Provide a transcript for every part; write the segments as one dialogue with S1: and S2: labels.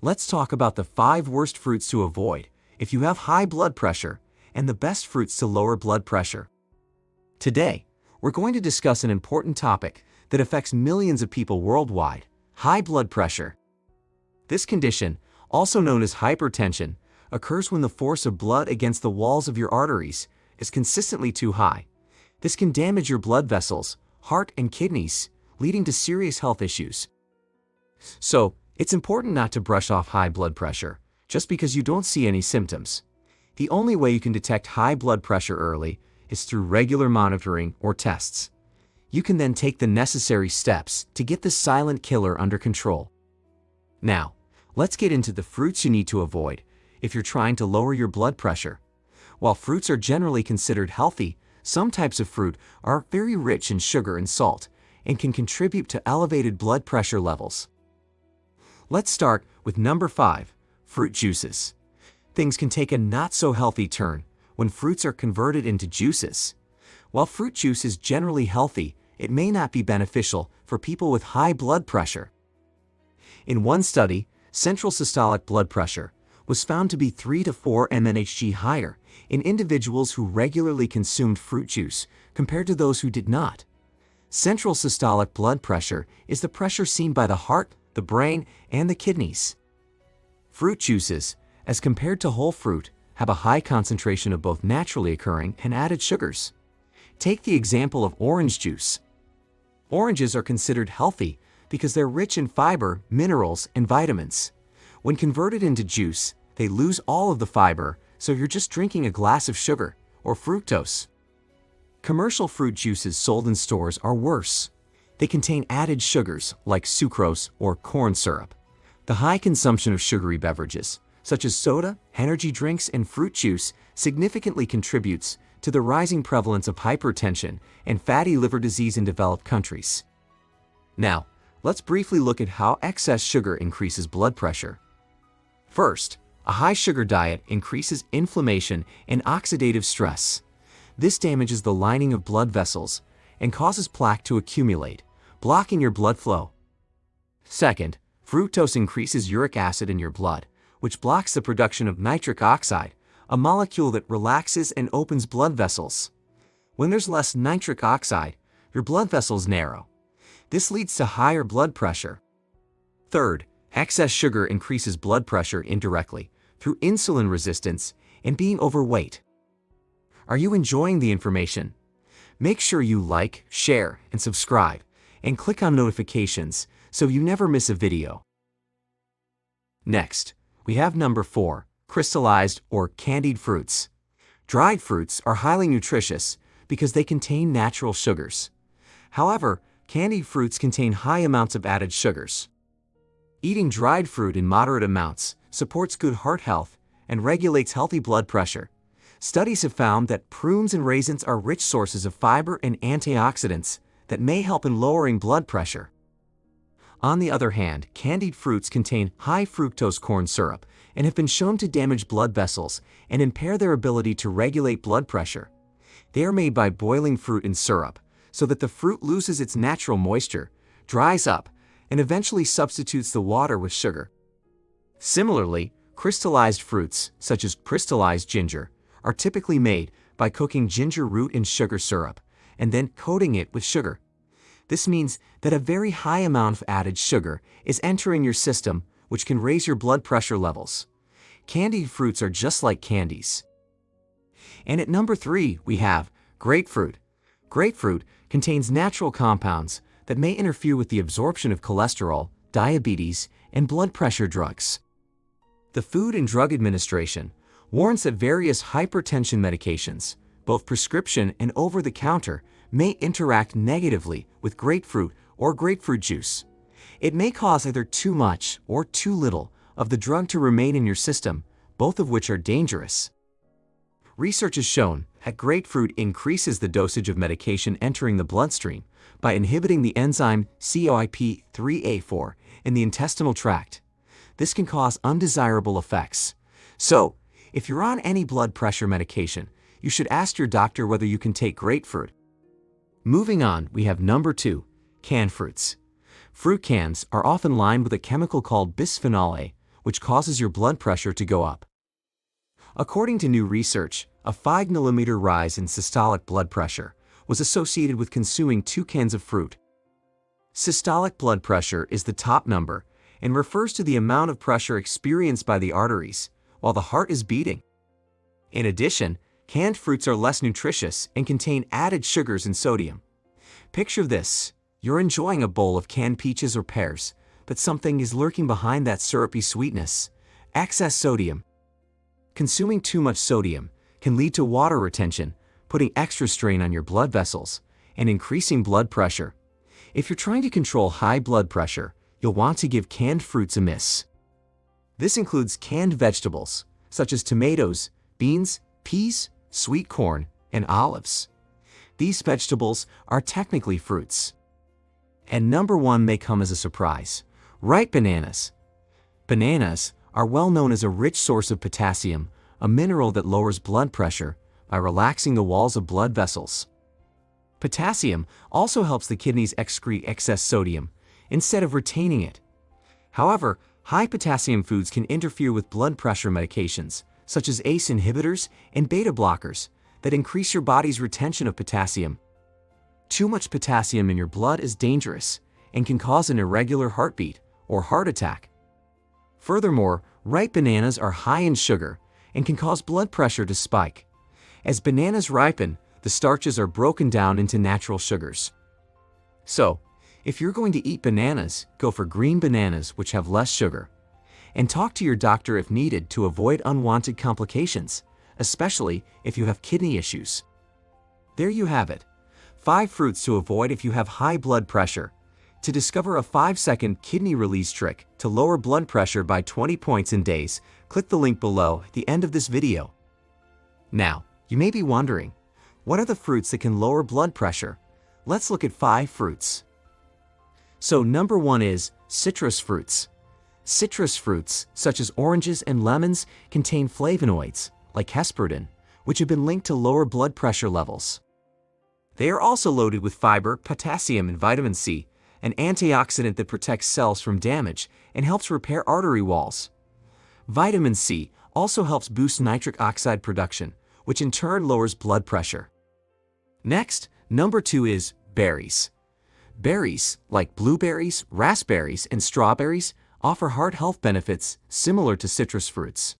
S1: let's talk about the 5 worst fruits to avoid if you have high blood pressure and the best fruits to lower blood pressure. Today, we're going to discuss an important topic that affects millions of people worldwide: high blood pressure. This condition, also known as hypertension, occurs when the force of blood against the walls of your arteries is consistently too high. This can damage your blood vessels, heart, and kidneys, leading to serious health issues. So, it's important not to brush off high blood pressure just because you don't see any symptoms. The only way you can detect high blood pressure early is through regular monitoring or tests. You can then take the necessary steps to get this silent killer under control. Now, let's get into the fruits you need to avoid if you're trying to lower your blood pressure. While fruits are generally considered healthy, some types of fruit are very rich in sugar and salt and can contribute to elevated blood pressure levels. Let's start with number 5, fruit juices. Things can take a not-so-healthy turn when fruits are converted into juices. While fruit juice is generally healthy, it may not be beneficial for people with high blood pressure. In one study, central systolic blood pressure was found to be 3 to 4 mmHg higher in individuals who regularly consumed fruit juice compared to those who did not. Central systolic blood pressure is the pressure seen by the heart, the brain, and the kidneys. Fruit juices, as compared to whole fruit, have a high concentration of both naturally occurring and added sugars. Take the example of orange juice. Oranges are considered healthy because they're rich in fiber, minerals, and vitamins. When converted into juice, they lose all of the fiber, so you're just drinking a glass of sugar, or fructose. Commercial fruit juices sold in stores are worse. They contain added sugars like sucrose or corn syrup. The high consumption of sugary beverages, such as soda, energy drinks, and fruit juice, significantly contributes to the rising prevalence of hypertension and fatty liver disease in developed countries. Now, let's briefly look at how excess sugar increases blood pressure. First, a high sugar diet increases inflammation and oxidative stress. This damages the lining of blood vessels and causes plaque to accumulate, blocking your blood flow. Second, fructose increases uric acid in your blood, which blocks the production of nitric oxide, a molecule that relaxes and opens blood vessels. When there's less nitric oxide, your blood vessels narrow. This leads to higher blood pressure. Third, excess sugar increases blood pressure indirectly through insulin resistance and being overweight. Are you enjoying the information? Make sure you like, share, and subscribe, and click on notifications so you never miss a video. Next, we have number 4, crystallized or candied fruits. Dried fruits are highly nutritious because they contain natural sugars. However, candied fruits contain high amounts of added sugars. Eating dried fruit in moderate amounts supports good heart health and regulates healthy blood pressure. Studies have found that prunes and raisins are rich sources of fiber and antioxidants that may help in lowering blood pressure. On the other hand, candied fruits contain high fructose corn syrup and have been shown to damage blood vessels and impair their ability to regulate blood pressure. They are made by boiling fruit in syrup so that the fruit loses its natural moisture, dries up, and eventually substitutes the water with sugar. Similarly, crystallized fruits, such as crystallized ginger, are typically made by cooking ginger root in sugar syrup and then coating it with sugar. This means that a very high amount of added sugar is entering your system, which can raise your blood pressure levels. Candied fruits are just like candies. And at number 3, we have grapefruit. Grapefruit contains natural compounds that may interfere with the absorption of cholesterol, diabetes, and blood pressure drugs. The Food and Drug Administration warns that various hypertension medications, both prescription and over-the-counter, may interact negatively with grapefruit or grapefruit juice. It may cause either too much or too little of the drug to remain in your system, both of which are dangerous. Research has shown that grapefruit increases the dosage of medication entering the bloodstream by inhibiting the enzyme CYP3A4 in the intestinal tract. This can cause undesirable effects. So, if you're on any blood pressure medication, you should ask your doctor whether you can take grapefruit. Moving on, we have number 2, canned fruits. Fruit cans are often lined with a chemical called bisphenol A, which causes your blood pressure to go up. According to new research, a 5 mm rise in systolic blood pressure was associated with consuming 2 cans of fruit. Systolic blood pressure is the top number and refers to the amount of pressure experienced by the arteries while the heart is beating. In addition, canned fruits are less nutritious and contain added sugars and sodium. Picture this: you're enjoying a bowl of canned peaches or pears, but something is lurking behind that syrupy sweetness: excess sodium. Consuming too much sodium can lead to water retention, putting extra strain on your blood vessels and increasing blood pressure. If you're trying to control high blood pressure, you'll want to give canned fruits a miss. This includes canned vegetables, such as tomatoes, beans, peas, sweet corn, and olives. These vegetables are technically fruits. And number 1 may come as a surprise: ripe bananas. Bananas are well known as a rich source of potassium, a mineral that lowers blood pressure by relaxing the walls of blood vessels. Potassium also helps the kidneys excrete excess sodium instead of retaining it. However, high potassium foods can interfere with blood pressure medications, such as ACE inhibitors and beta blockers, that increase your body's retention of potassium. Too much potassium in your blood is dangerous and can cause an irregular heartbeat or heart attack. Furthermore, ripe bananas are high in sugar and can cause blood pressure to spike. As bananas ripen, the starches are broken down into natural sugars. So, if you're going to eat bananas, go for green bananas which have less sugar. And talk to your doctor if needed to avoid unwanted complications, especially if you have kidney issues. There you have it: 5 fruits to avoid if you have high blood pressure. To discover a 5-second kidney release trick to lower blood pressure by 20 points in days, click the link below at the end of this video. Now, you may be wondering, what are the fruits that can lower blood pressure? Let's look at 5 fruits. So number 1 is citrus fruits. Citrus fruits, such as oranges and lemons, contain flavonoids, like hesperidin, which have been linked to lower blood pressure levels. They are also loaded with fiber, potassium, and vitamin C, an antioxidant that protects cells from damage and helps repair artery walls. Vitamin C also helps boost nitric oxide production, which in turn lowers blood pressure. Next, number 2 is berries. Berries, like blueberries, raspberries, and strawberries, offer heart health benefits similar to citrus fruits.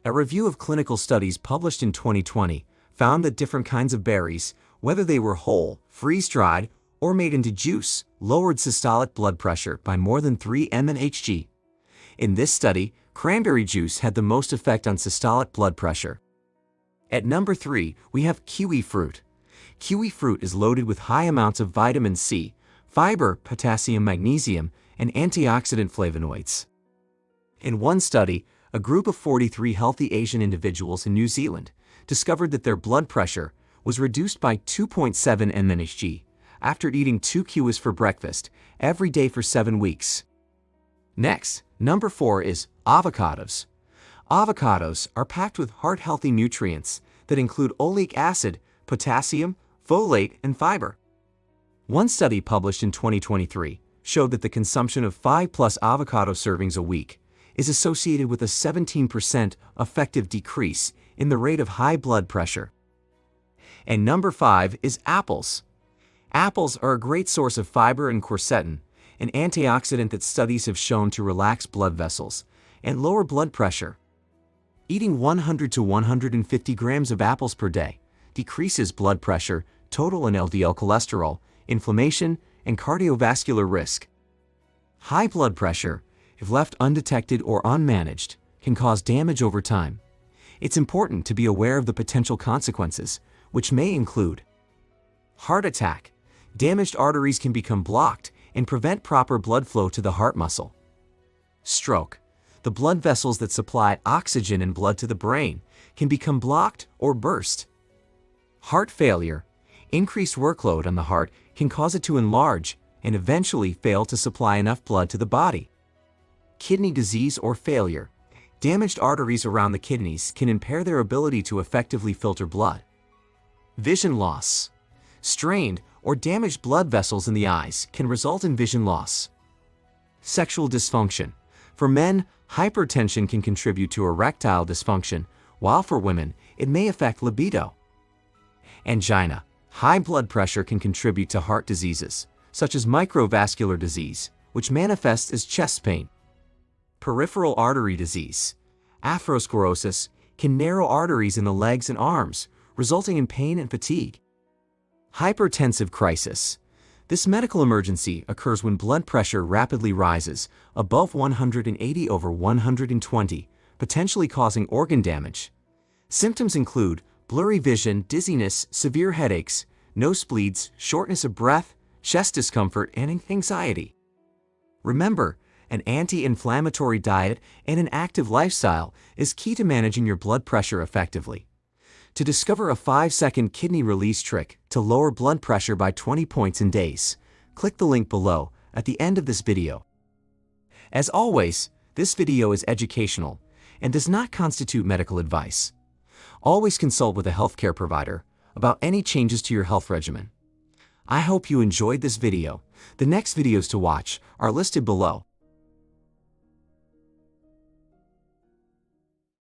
S1: A review of clinical studies published in 2020 found that different kinds of berries, whether they were whole, freeze-dried, or made into juice, lowered systolic blood pressure by more than 3 mmHg. In this study, cranberry juice had the most effect on systolic blood pressure. At number 3, we have kiwi fruit. Kiwi fruit is loaded with high amounts of vitamin C, fiber, potassium, magnesium, and antioxidant flavonoids. In one study, a group of 43 healthy Asian individuals in New Zealand discovered that their blood pressure was reduced by 2.7 mmHg after eating 2 kiwis for breakfast every day for 7 weeks. Next, number 4 is avocados. Avocados are packed with heart-healthy nutrients that include oleic acid, potassium, folate, and fiber. One study published in 2023 showed that the consumption of 5+ avocado servings a week is associated with a 17% effective decrease in the rate of high blood pressure. And number 5 is apples. Apples are a great source of fiber and quercetin, an antioxidant that studies have shown to relax blood vessels and lower blood pressure. Eating 100 to 150 grams of apples per day decreases blood pressure, total and LDL cholesterol, inflammation, and cardiovascular risk. High blood pressure, if left undetected or unmanaged, can cause damage over time. It's important to be aware of the potential consequences, which may include heart attack. Damaged arteries can become blocked and prevent proper blood flow to the heart muscle. Stroke. The blood vessels that supply oxygen and blood to the brain can become blocked or burst. Heart failure. Increased workload on the heart can cause it to enlarge and eventually fail to supply enough blood to the body. Kidney disease or failure. Damaged arteries around the kidneys can impair their ability to effectively filter blood. Vision loss. Strained or damaged blood vessels in the eyes can result in vision loss. Sexual dysfunction. For men, Hypertension can contribute to erectile dysfunction, while for women, it may affect libido. Angina. High blood pressure can contribute to heart diseases, such as microvascular disease, which manifests as chest pain. Peripheral artery disease. Atherosclerosis can narrow arteries in the legs and arms, resulting in pain and fatigue. Hypertensive crisis. This medical emergency occurs when blood pressure rapidly rises above 180/120, potentially causing organ damage. Symptoms include blurry vision, dizziness, severe headaches, nosebleeds, shortness of breath, chest discomfort, and anxiety. Remember, an anti-inflammatory diet and an active lifestyle is key to managing your blood pressure effectively. To discover a 5-second kidney release trick to lower blood pressure by 20 points in days, click the link below at the end of this video. As always, this video is educational and does not constitute medical advice. Always consult with a healthcare provider about any changes to your health regimen. I hope you enjoyed this video. The next videos to watch are listed below.